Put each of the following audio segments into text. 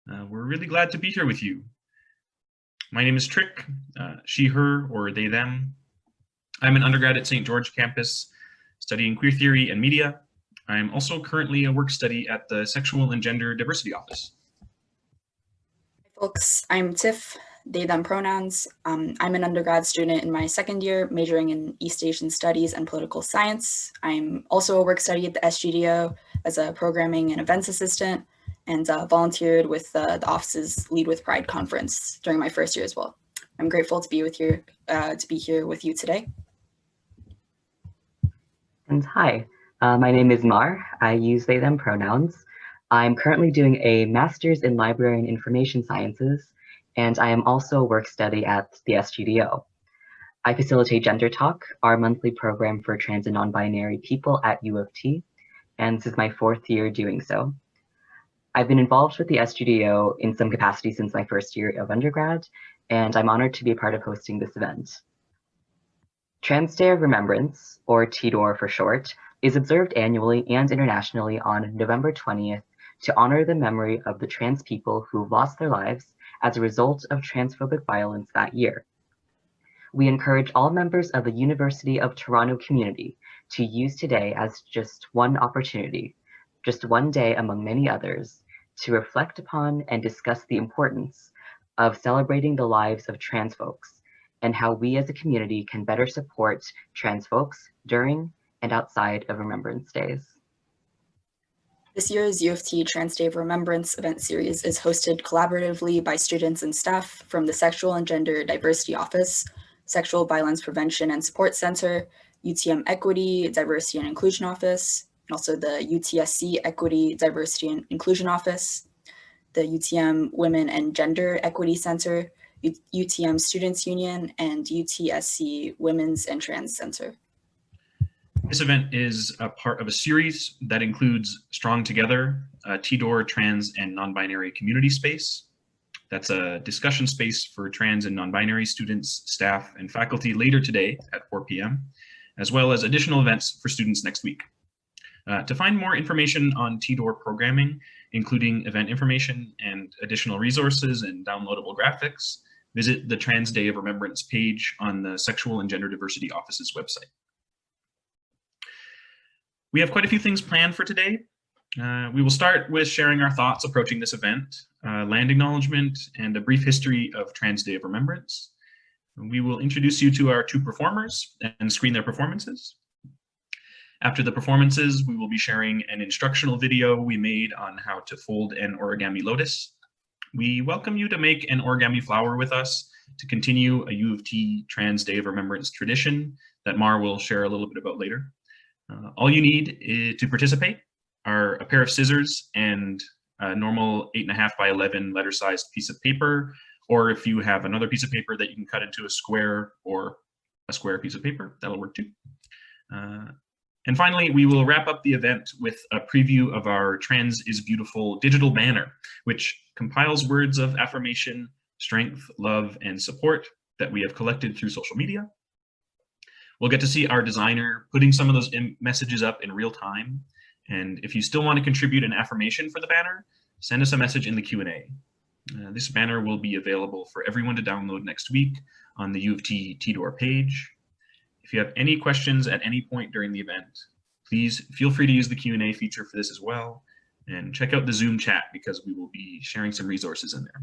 We're really glad to be here with you. My name is Trick, she, her, or they, them. I'm an undergrad at St. George campus studying queer theory and media. I'm also currently a work study at the Sexual and Gender Diversity Office. Hi folks, I'm Tiff, they, them pronouns. I'm an undergrad student in my second year, majoring in East Asian Studies and Political Science. I'm also a work study at the SGDO as a programming and events assistant, and volunteered with the office's Lead with Pride conference during my first year as well. I'm grateful to be here with you today. And hi, my name is Mar. I use they, them pronouns. I'm currently doing a master's in library and information sciences, and I am also a work study at the SGDO. I facilitate Gender Talk, our monthly program for trans and non-binary people at U of T, and this is my fourth year doing so. I've been involved with the SGDO in some capacity since my first year of undergrad, and I'm honored to be a part of hosting this event. Trans Day of Remembrance, or TDOR for short, is observed annually and internationally on November 20th to honor the memory of the trans people who lost their lives as a result of transphobic violence that year. We encourage all members of the University of Toronto community to use today as just one opportunity, just one day among many others, to reflect upon and discuss the importance of celebrating the lives of trans folks and how we as a community can better support trans folks during and outside of Remembrance Days. This year's U of T Trans Day of Remembrance event series is hosted collaboratively by students and staff from the Sexual and Gender Diversity Office, Sexual Violence Prevention and Support Center, UTM Equity, Diversity and Inclusion Office, and also the UTSC Equity, Diversity and Inclusion Office, the UTM Women and Gender Equity Center, UTM Students Union, and UTSC Women's and Trans Center. This event is a part of a series that includes Strong Together, a TDOR trans and non-binary community space. That's a discussion space for trans and non-binary students, staff, and faculty later today at 4 p.m., as well as additional events for students next week. To find more information on TDOR programming, including event information and additional resources and downloadable graphics, visit the Trans Day of Remembrance page on the Sexual and Gender Diversity Office's website. We have quite a few things planned for today. We will start with sharing our thoughts approaching this event, land acknowledgement, and a brief history of Trans Day of Remembrance. We will introduce you to our two performers and screen their performances. After the performances, we will be sharing an instructional video we made on how to fold an origami lotus. We welcome you to make an origami flower with us to continue a U of T Trans Day of Remembrance tradition that Mar will share a little bit about later. All you need to participate are a pair of scissors and a normal 8.5 by 11 letter-sized piece of paper, or if you have another piece of paper that you can cut into a square or a square piece of paper, that'll work too. And finally, we will wrap up the event with a preview of our Trans is Beautiful digital banner, which compiles words of affirmation, strength, love, and support that we have collected through social media. We'll get to see our designer putting some of those messages up in real time. And if you still want to contribute an affirmation for the banner, send us a message in the Q&A. This banner will be available for everyone to download next week on the U of T TDOR page. If you have any questions at any point during the event, please feel free to use the Q&A feature for this as well. And check out the Zoom chat because we will be sharing some resources in there.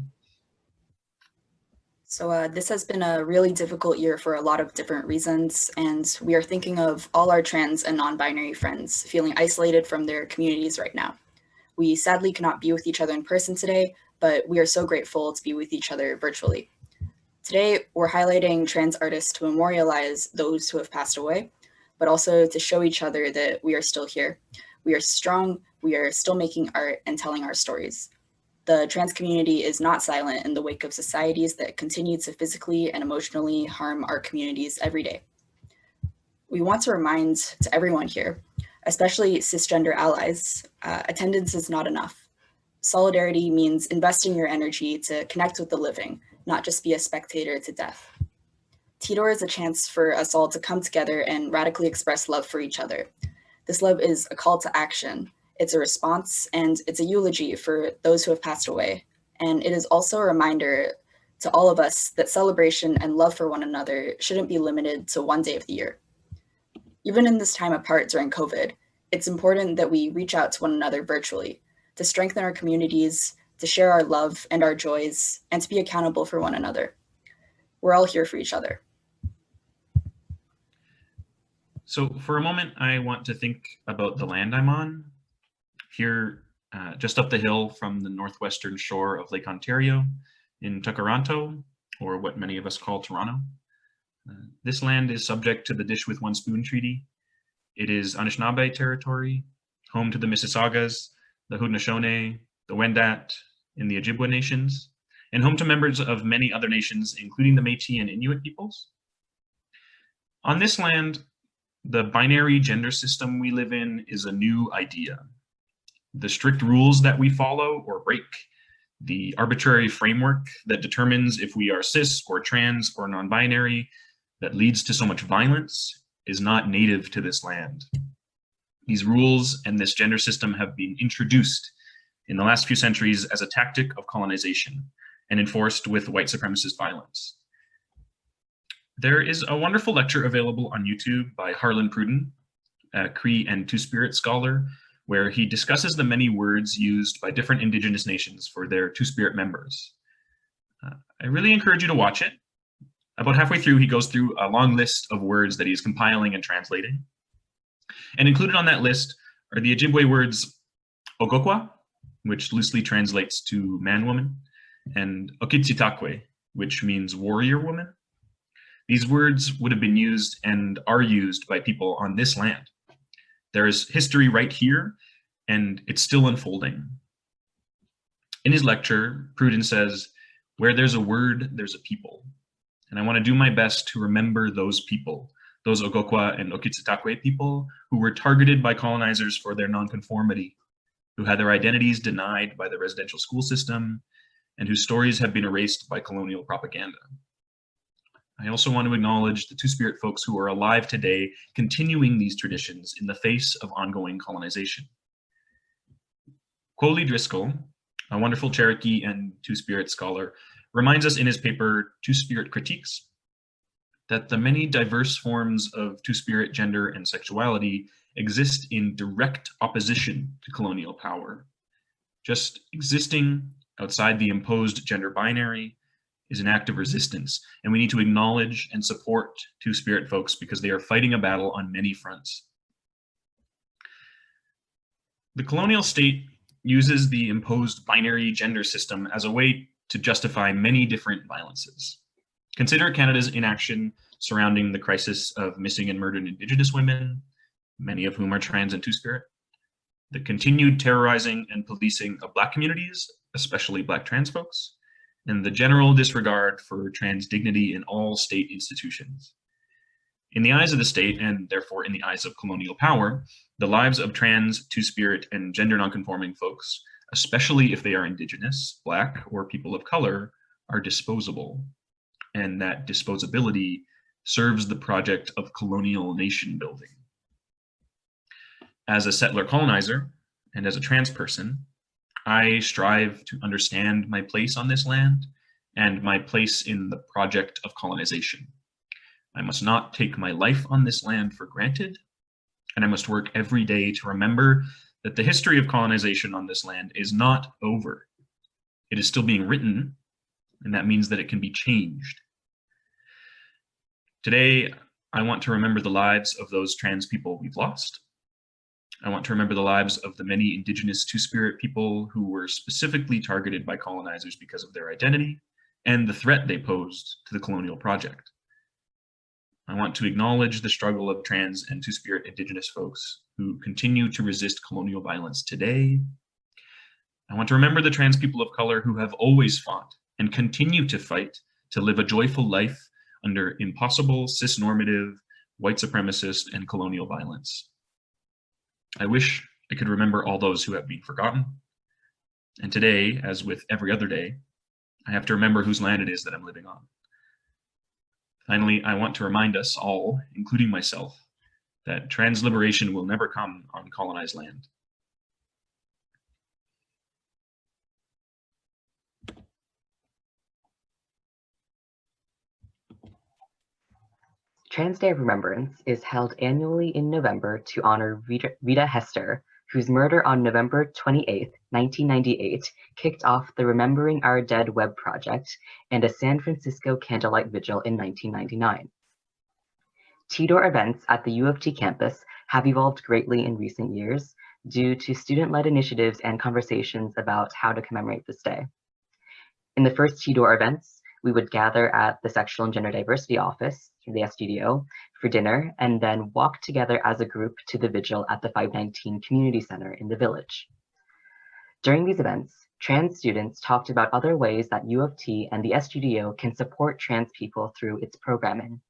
So this has been a really difficult year for a lot of different reasons, and we are thinking of all our trans and non-binary friends feeling isolated from their communities right now. We sadly cannot be with each other in person today, but we are so grateful to be with each other virtually. Today, we're highlighting trans artists to memorialize those who have passed away, but also to show each other that we are still here. We are strong, we are still making art and telling our stories. The trans community is not silent in the wake of societies that continue to physically and emotionally harm our communities every day. We want to remind to everyone here, especially cisgender allies, attendance is not enough. Solidarity means investing your energy to connect with the living, not just be a spectator to death. TDOR is a chance for us all to come together and radically express love for each other. This love is a call to action. It's a response, and it's a eulogy for those who have passed away, And it is also a reminder to all of us that celebration and love for one another shouldn't be limited to one day of the year. Even in this time apart during COVID, it's important that we reach out to one another virtually to strengthen our communities, to share our love and our joys, and to be accountable for one another. We're all here for each other. So for a moment, I want to think about the land I'm on. Here, just up the hill from the northwestern shore of Lake Ontario in Takaranto, or what many of us call Toronto. This land is subject to the Dish with One Spoon Treaty. It is Anishinaabe territory, home to the Mississaugas, the Haudenosaunee, the Wendat, and the Ojibwe nations, and home to members of many other nations, including the Métis and Inuit peoples. On this land, the binary gender system we live in is a new idea. The strict rules that we follow or break, the arbitrary framework that determines if we are cis or trans or non-binary, that leads to so much violence, is not native to this land. These rules and this gender system have been introduced in the last few centuries as a tactic of colonization and enforced with white supremacist violence. There is a wonderful lecture available on YouTube by Harlan Pruden, a Cree and Two-Spirit scholar, where he discusses the many words used by different Indigenous nations for their Two-Spirit members. I really encourage you to watch it. About halfway through, he goes through a long list of words that he's compiling and translating. And included on that list are the Ojibwe words Ogokwa, which loosely translates to man-woman, and Okitsitaakwe, which means warrior woman. These words would have been used and are used by people on this land. There is history right here, and it's still unfolding. In his lecture, Pruden says, "Where there's a word, there's a people." And I want to do my best to remember those people, those Ogokwa and Okitsitaakwe people who were targeted by colonizers for their nonconformity, who had their identities denied by the residential school system, and whose stories have been erased by colonial propaganda. I also want to acknowledge the Two-Spirit folks who are alive today, continuing these traditions in the face of ongoing colonization. Coley Driscoll, a wonderful Cherokee and Two-Spirit scholar, reminds us in his paper, Two-Spirit Critiques, that the many diverse forms of Two-Spirit gender and sexuality exist in direct opposition to colonial power. Just existing outside the imposed gender binary is an act of resistance, and we need to acknowledge and support Two-Spirit folks because they are fighting a battle on many fronts. The colonial state uses the imposed binary gender system as a way to justify many different violences. Consider Canada's inaction surrounding the crisis of missing and murdered Indigenous women, many of whom are trans and Two-Spirit, the continued terrorizing and policing of Black communities, especially Black trans folks, and the general disregard for trans dignity in all state institutions. In the eyes of the state, and therefore in the eyes of colonial power, the lives of trans, Two-Spirit, and gender nonconforming folks, especially if they are Indigenous, Black, or people of color, are disposable. And that disposability serves the project of colonial nation building. As a settler colonizer, and as a trans person, I strive to understand my place on this land and my place in the project of colonization. I must not take my life on this land for granted, and I must work every day to remember that the history of colonization on this land is not over. It is still being written, and that means that it can be changed. Today, I want to remember the lives of those trans people we've lost. I want to remember the lives of the many Indigenous Two-Spirit people who were specifically targeted by colonizers because of their identity and the threat they posed to the colonial project. I want to acknowledge the struggle of trans and Two-Spirit Indigenous folks who continue to resist colonial violence today. I want to remember the trans people of color who have always fought and continue to fight to live a joyful life under impossible, cisnormative, white supremacist, and colonial violence. I wish I could remember all those who have been forgotten. And today, as with every other day, I have to remember whose land it is that I'm living on. Finally, I want to remind us all, including myself, that trans liberation will never come on colonized land. Trans Day of Remembrance is held annually in November to honor Rita Hester, whose murder on November 28, 1998, kicked off the Remembering Our Dead web project and a San Francisco candlelight vigil in 1999. TDOR events at the U of T campus have evolved greatly in recent years due to student-led initiatives and conversations about how to commemorate this day. In the first TDOR events, we would gather at the Sexual and Gender Diversity Office, the SGDO, for dinner, and then walk together as a group to the vigil at the 519 Community Center in the Village. During these events, trans students talked about other ways that U of T and the SGDO can support trans people through its programming.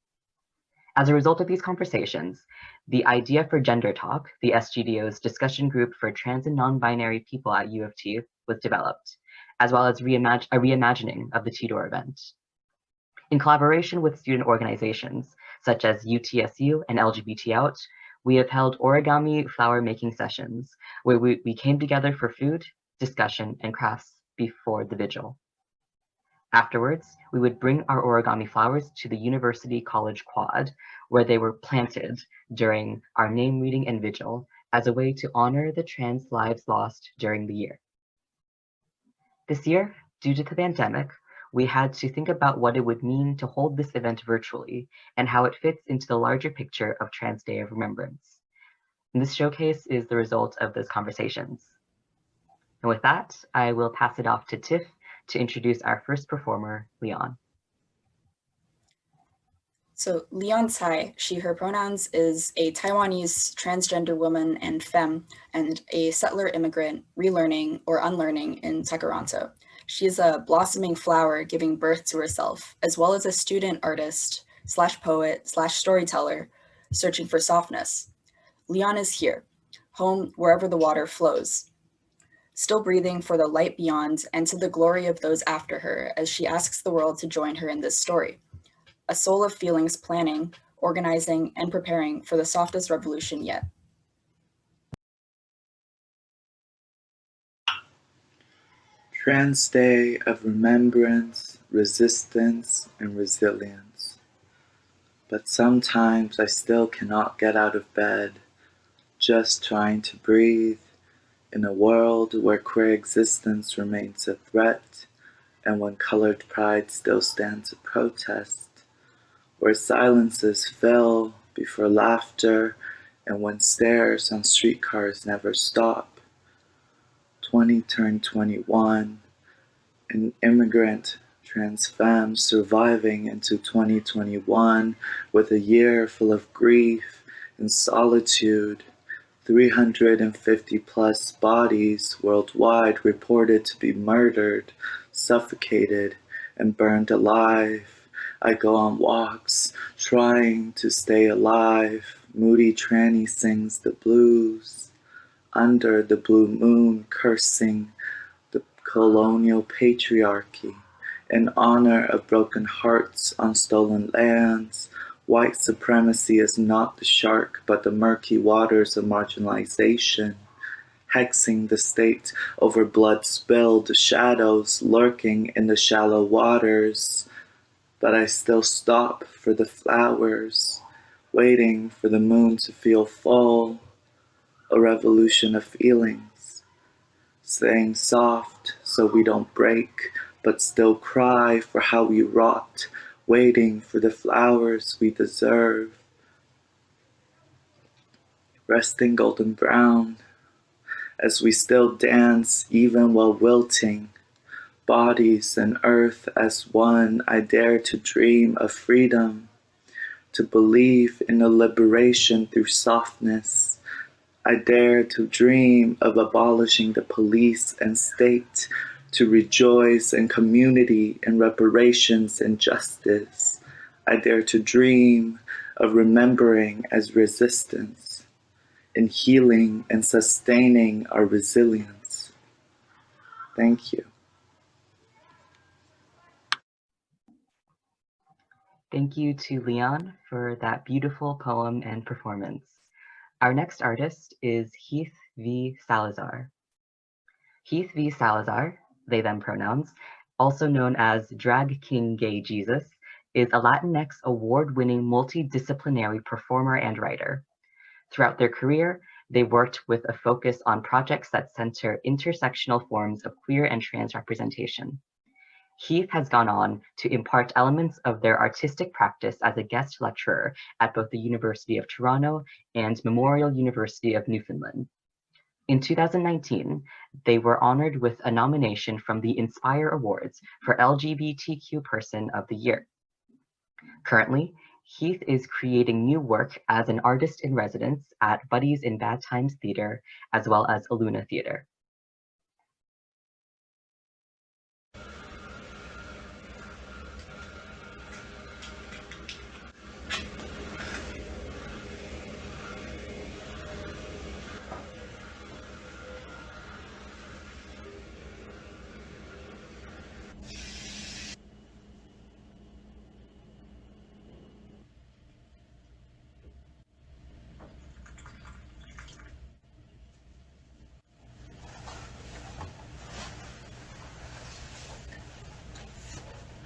As a result of these conversations, the Idea for Gender Talk, the SGDO's discussion group for trans and non-binary people at U of T, was developed, as well as a reimagining of the TDOR event. In collaboration with student organizations, such as UTSU and LGBT Out, we have held origami flower making sessions, where we came together for food, discussion, and crafts before the vigil. Afterwards, we would bring our origami flowers to the University College Quad, where they were planted during our name reading and vigil as a way to honor the trans lives lost during the year. This year, due to the pandemic, we had to think about what it would mean to hold this event virtually and how it fits into the larger picture of Trans Day of Remembrance. And this showcase is the result of those conversations. And with that, I will pass it off to Tiff to introduce our first performer, Leon. So Leon Tsai, she, her pronouns, is a Taiwanese transgender woman and femme and a settler immigrant relearning or unlearning in Tekaronto. She is a blossoming flower giving birth to herself, as well as a student artist / poet / storyteller searching for softness. Leon is here, home wherever the water flows, still breathing for the light beyond and to the glory of those after her as she asks the world to join her in this story. A soul of feelings planning, organizing, and preparing for the softest revolution yet. Trans Day of Remembrance, Resistance, and Resilience. But sometimes I still cannot get out of bed, just trying to breathe, in a world where queer existence remains a threat, and when colored pride still stands a protest, where silences fill before laughter, and when stares on streetcars never stop. 20 turned 21, an immigrant trans femme surviving into 2021 with a year full of grief and solitude. 350 plus bodies worldwide reported to be murdered, suffocated, and burned alive. I go on walks, trying to stay alive. Moody tranny sings the blues. Under the blue moon, cursing the colonial patriarchy, in honor of broken hearts on stolen lands. White supremacy is not the shark, but the murky waters of marginalization, hexing the state over blood spilled, shadows lurking in the shallow waters. But I still stop for the flowers, waiting for the moon to feel full, a revolution of feelings, staying soft so we don't break, but still cry for how we rot, waiting for the flowers we deserve. Resting golden brown, as we still dance even while wilting, bodies and earth as one. I dare to dream of freedom, to believe in a liberation through softness. I dare to dream of abolishing the police and state, to rejoice in community and reparations and justice. I dare to dream of remembering as resistance, in healing and sustaining our resilience. Thank you. Thank you to Leon for that beautiful poem and performance. Our next artist is Heath v. Salazar. Heath v. Salazar, they them pronouns, also known as Drag King Gay Jesus, is a Latinx award-winning multidisciplinary performer and writer. Throughout their career, they worked with a focus on projects that center intersectional forms of queer and trans representation. Heath has gone on to impart elements of their artistic practice as a guest lecturer at both the University of Toronto and Memorial University of Newfoundland. In 2019, they were honored with a nomination from the Inspire Awards for LGBTQ Person of the Year. Currently, Heath is creating new work as an artist in residence at Buddies in Bad Times Theatre, as well as Aluna Theatre.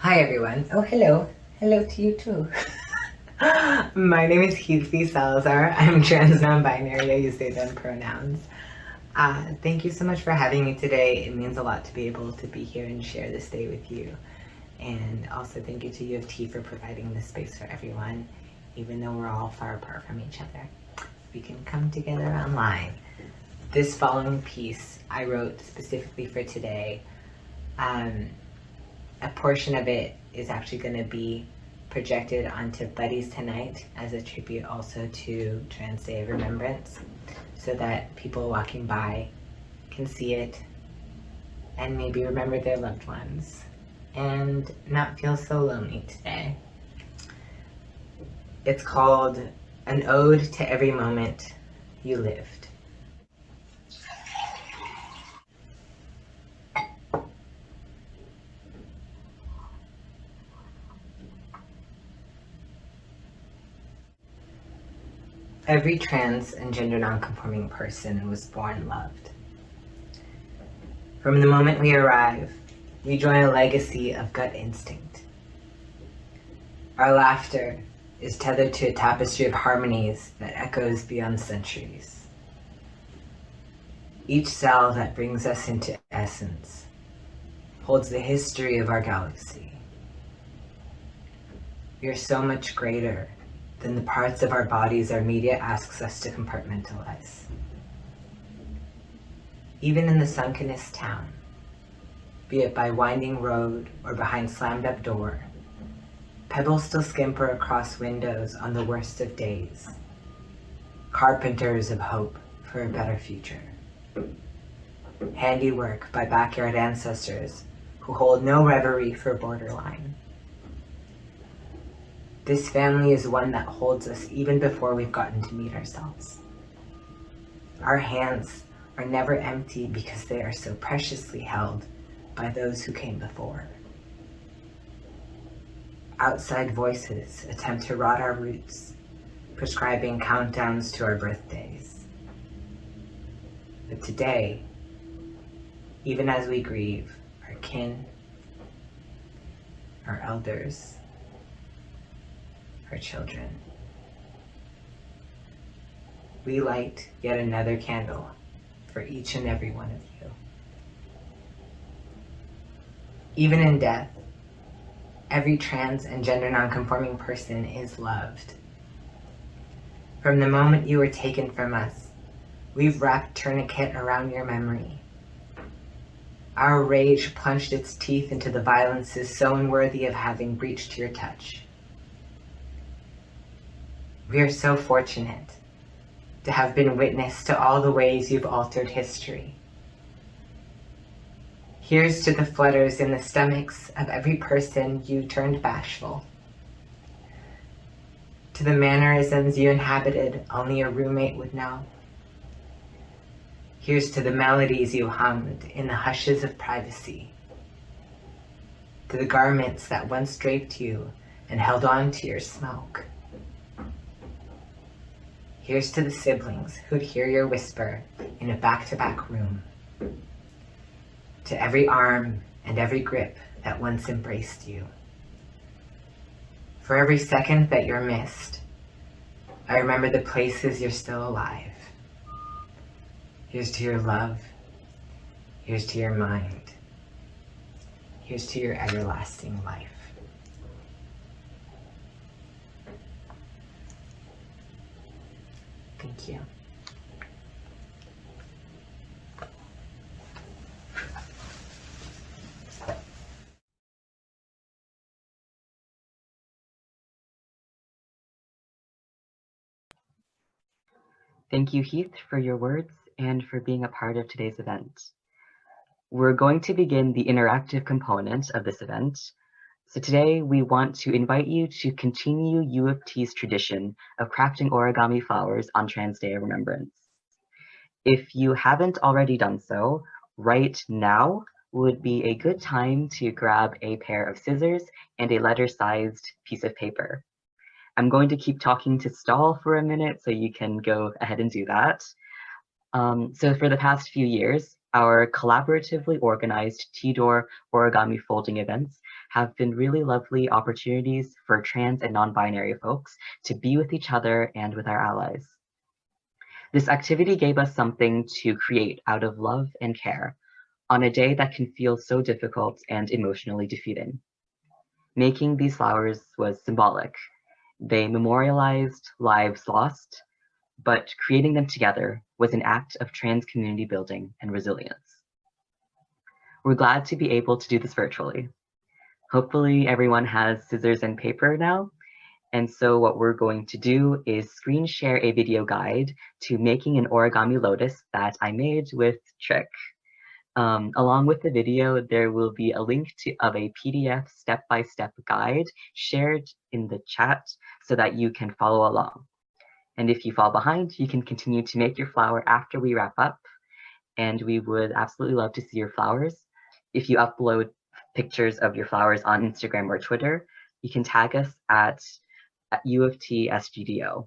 Hi everyone. Oh, hello. Hello to you too. My name is Heath Salazar. I'm trans non-binary. I use they them pronouns. Thank you so much for having me today. It means a lot to be able to be here and share this day with you. And also thank you to U of T for providing this space for everyone. Even though we're all far apart from each other, we can come together online. This following piece I wrote specifically for today. A portion of it is actually going to be projected onto Buddies tonight as a tribute also to Trans Day of Remembrance, so that people walking by can see it and maybe remember their loved ones and not feel so lonely today. It's called An Ode to Every Moment You Lived. Every trans and gender nonconforming person was born loved. From the moment we arrive, we join a legacy of gut instinct. Our laughter is tethered to a tapestry of harmonies that echoes beyond centuries. Each cell that brings us into essence holds the history of our galaxy. We are so much greater than the parts of our bodies our media asks us to compartmentalize. Even in the sunkenest town, be it by winding road or behind slammed up door, pebbles still scamper across windows on the worst of days, carpenters of hope for a better future. Handiwork by backyard ancestors who hold no reverie for borderline. This family is one that holds us even before we've gotten to meet ourselves. Our hands are never empty because they are so preciously held by those who came before. Outside voices attempt to rot our roots, prescribing countdowns to our birthdays. But today, even as we grieve our kin, our elders, our children, we light yet another candle for each and every one of you. Even in death, every trans and gender nonconforming person is loved. From the moment you were taken from us, we've wrapped tourniquet around your memory. Our rage plunged its teeth into the violences so unworthy of having breached your touch. We are so fortunate to have been witness to all the ways you've altered history. Here's to the flutters in the stomachs of every person you turned bashful. To the mannerisms you inhabited only a roommate would know. Here's to the melodies you hummed in the hushes of privacy. To the garments that once draped you and held on to your smoke. Here's to the siblings who'd hear your whisper in a back-to-back room. To every arm and every grip that once embraced you. For every second that you're missed, I remember the places you're still alive. Here's to your love. Here's to your mind. Here's to your everlasting life. Thank you. Thank you, Heath, for your words and for being a part of today's event. We're going to begin the interactive component of this event. So today we want to invite you to continue U of T's tradition of crafting origami flowers on Trans Day of Remembrance. If you haven't already done so, right now would be a good time to grab a pair of scissors and a letter-sized piece of paper. I'm going to keep talking to stall for a minute so you can go ahead and do that. So for the past few years, our collaboratively organized T-Door origami folding events have been really lovely opportunities for trans and non-binary folks to be with each other and with our allies. This activity gave us something to create out of love and care on a day that can feel so difficult and emotionally defeating. Making these flowers was symbolic. They memorialized lives lost, but creating them together was an act of trans community building and resilience. We're glad to be able to do this virtually. Hopefully everyone has scissors and paper now. And so what we're going to do is screen share a video guide to making an origami lotus that I made with Trick. Along with the video, there will be a link of a PDF step-by-step guide shared in the chat so that you can follow along. And if you fall behind, you can continue to make your flower after we wrap up. And we would absolutely love to see your flowers. If you upload pictures of your flowers on Instagram or Twitter, you can tag us at U of T SGDO.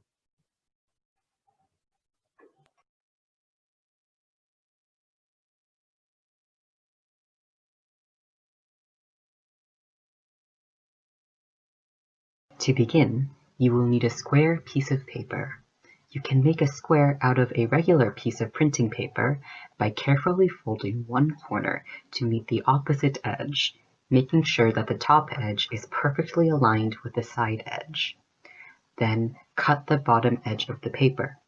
To begin, you will need a square piece of paper. You can make a square out of a regular piece of printing paper by carefully folding one corner to meet the opposite edge, making sure that the top edge is perfectly aligned with the side edge. Then cut the bottom edge of the paper.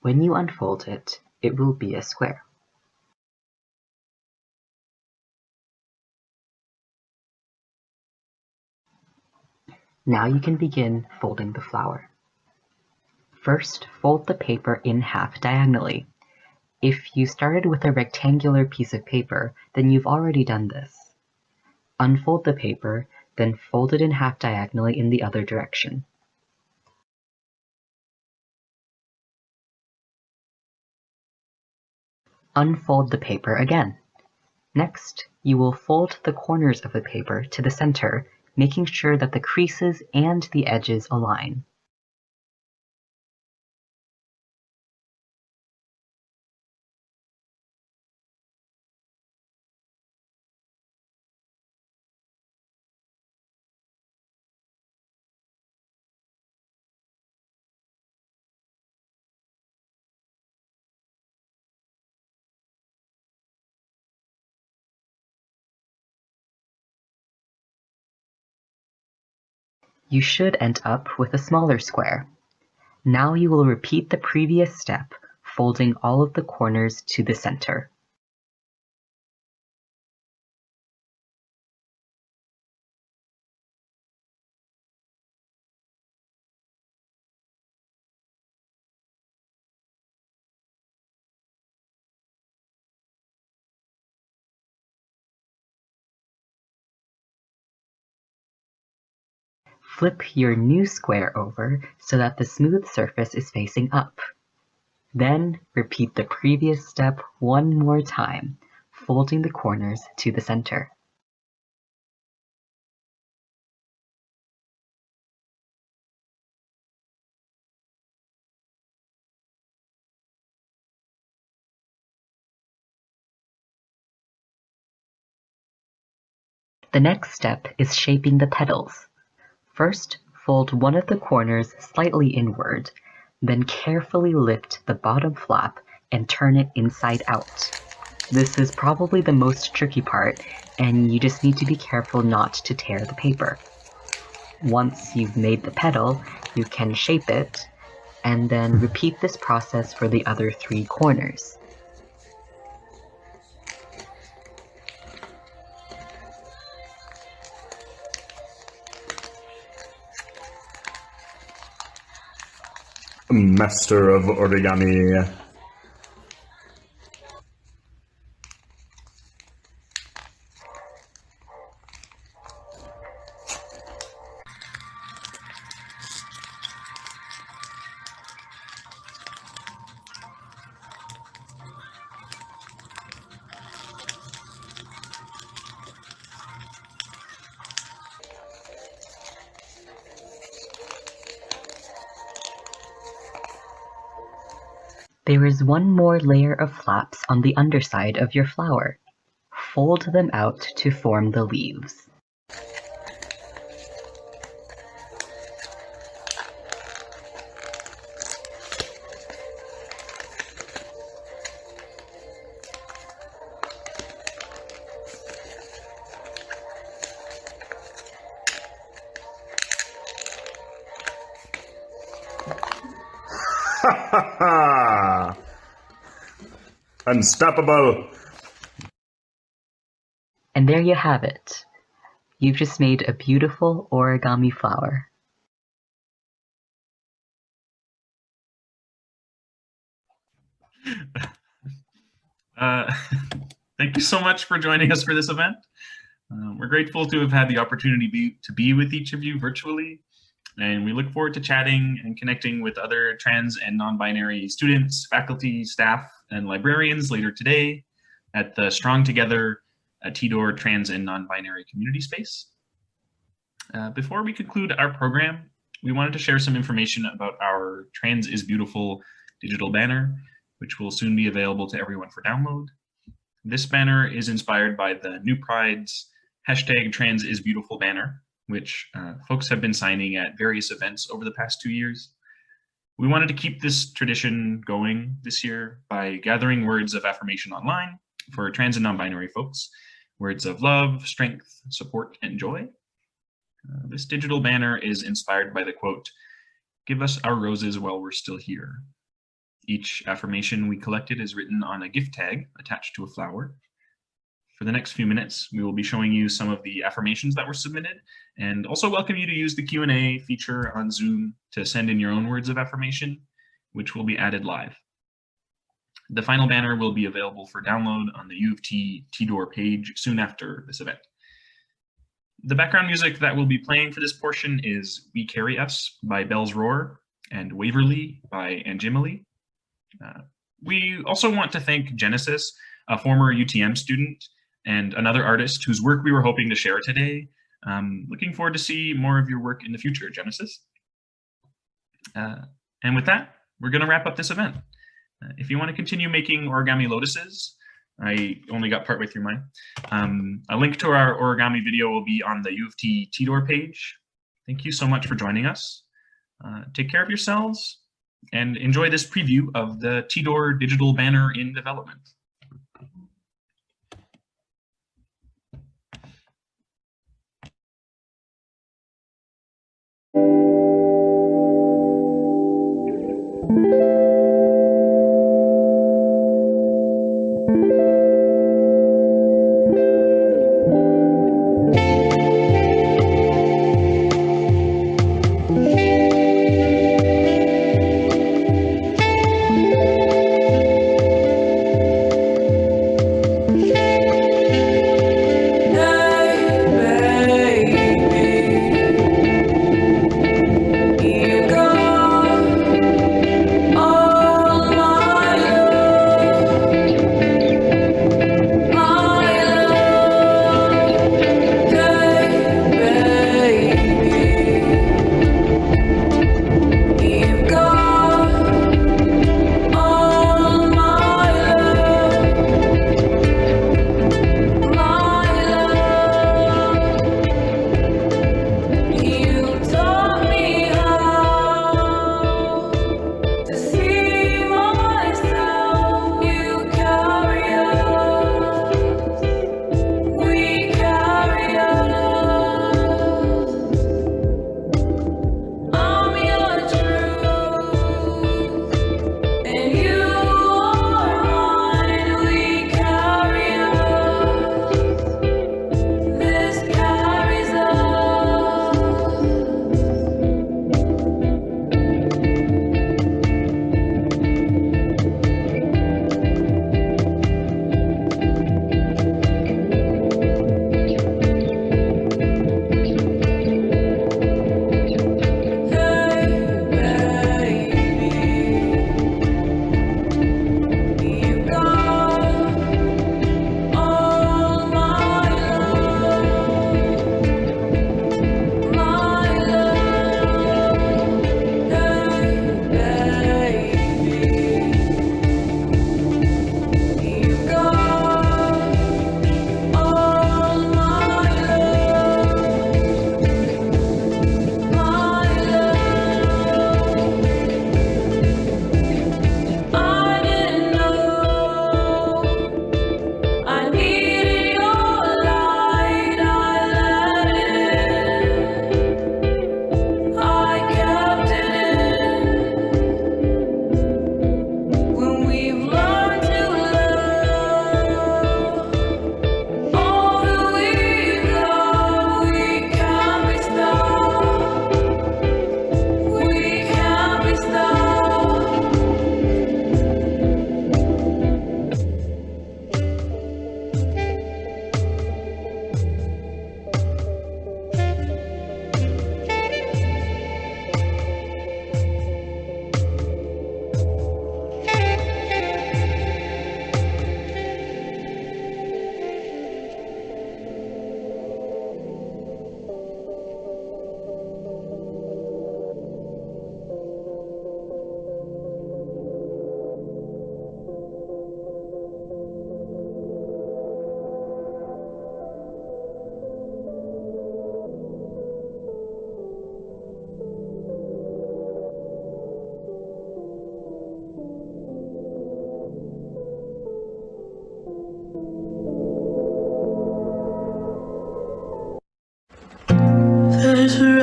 When you unfold it, it will be a square. Now you can begin folding the flower. First, fold the paper in half diagonally. If you started with a rectangular piece of paper, then you've already done this. Unfold the paper, then fold it in half diagonally in the other direction. Unfold the paper again. Next, you will fold the corners of the paper to the center, making sure that the creases and the edges align. You should end up with a smaller square. Now you will repeat the previous step, folding all of the corners to the center. Flip your new square over so that the smooth surface is facing up. Then repeat the previous step one more time, folding the corners to the center. The next step is shaping the petals. First, Fold one of the corners slightly inward, then carefully lift the bottom flap and turn it inside out. This is probably the most tricky part, and you just need to be careful not to tear the paper. Once you've made the petal, you can shape it, and then repeat this process for the other 3 corners. Master of origami. There is one more layer of flaps on the underside of your flower. Fold them out to form the leaves. Ha ha ha! Unstoppable! And there you have it. You've just made a beautiful origami flower. Thank you so much for joining us for this event. We're grateful to have had the opportunity to be with each of you virtually, and we look forward to chatting and connecting with other trans and non-binary students, faculty, staff, and librarians later today at the Strong Together TDOR Trans and Non-Binary Community Space. Before we conclude our program, we wanted to share some information about our Trans is Beautiful digital banner, which will soon be available to everyone for download. This banner is inspired by the New Pride's #TransIsBeautiful banner, which folks have been signing at various events over the past 2 years. We wanted to keep this tradition going this year by gathering words of affirmation online for trans and non-binary folks, words of love, strength, support, and joy. This digital banner is inspired by the quote, "Give us our roses while we're still here." Each affirmation we collected is written on a gift tag attached to a flower. For the next few minutes, we will be showing you some of the affirmations that were submitted, and also welcome you to use the Q&A feature on Zoom to send in your own words of affirmation, which will be added live. The final banner will be available for download on the U of T TDOR page soon after this event. The background music that will be playing for this portion is We Carry Us by Bell's Roar and Waverly by Angimeli. We also want to thank Genesis, a former UTM student, and another artist whose work we were hoping to share today. Looking forward to see more of your work in the future, Genesis. And with that, we're going to wrap up this event. If you want to continue making origami lotuses, I only got partway through mine. A link to our origami video will be on the U of T TDOR page. Thank you so much for joining us. Take care of yourselves and enjoy this preview of the TDOR digital banner in development.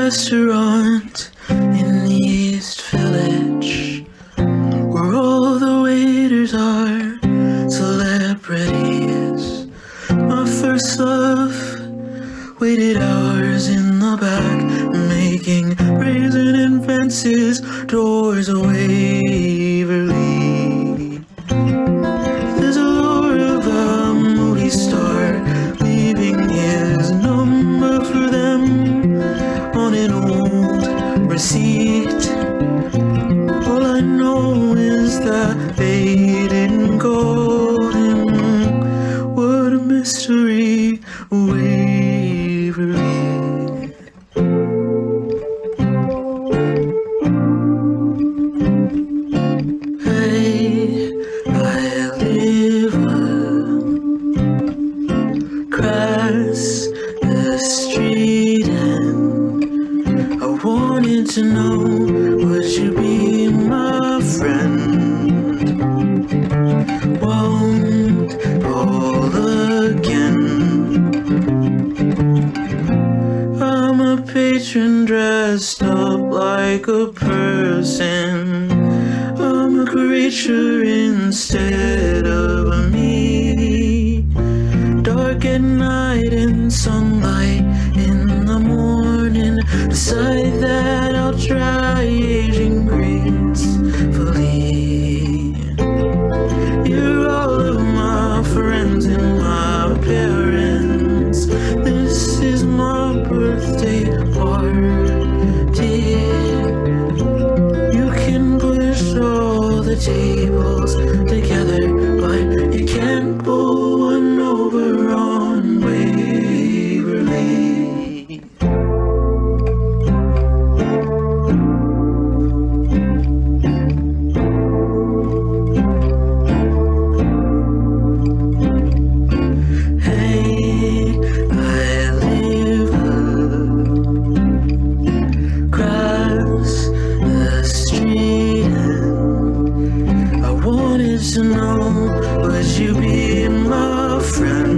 restaurant in the East Village, where all the waiters are celebrities. My first love waited hours in the back, making brazen and fences, doors of Waverly. There's a lure of a movie star leaving his number for them on an old receipt. All I know is that they didn't call him. What a mystery, Waverly. Hey, I live across the street and I wanted to know, would you be my friend? Won't call again. I'm a patron dressed up like a person. I'm a creature instead of a me. Dark at night and sunlight in the morning. Decide that I'll try aging gracefully. You're all of my friends and my parents. This is my birthday party. You can push all the tables together, but you can't pull one over on Waverly. Hey, I live across the street and I wanted to know, would you be my friend?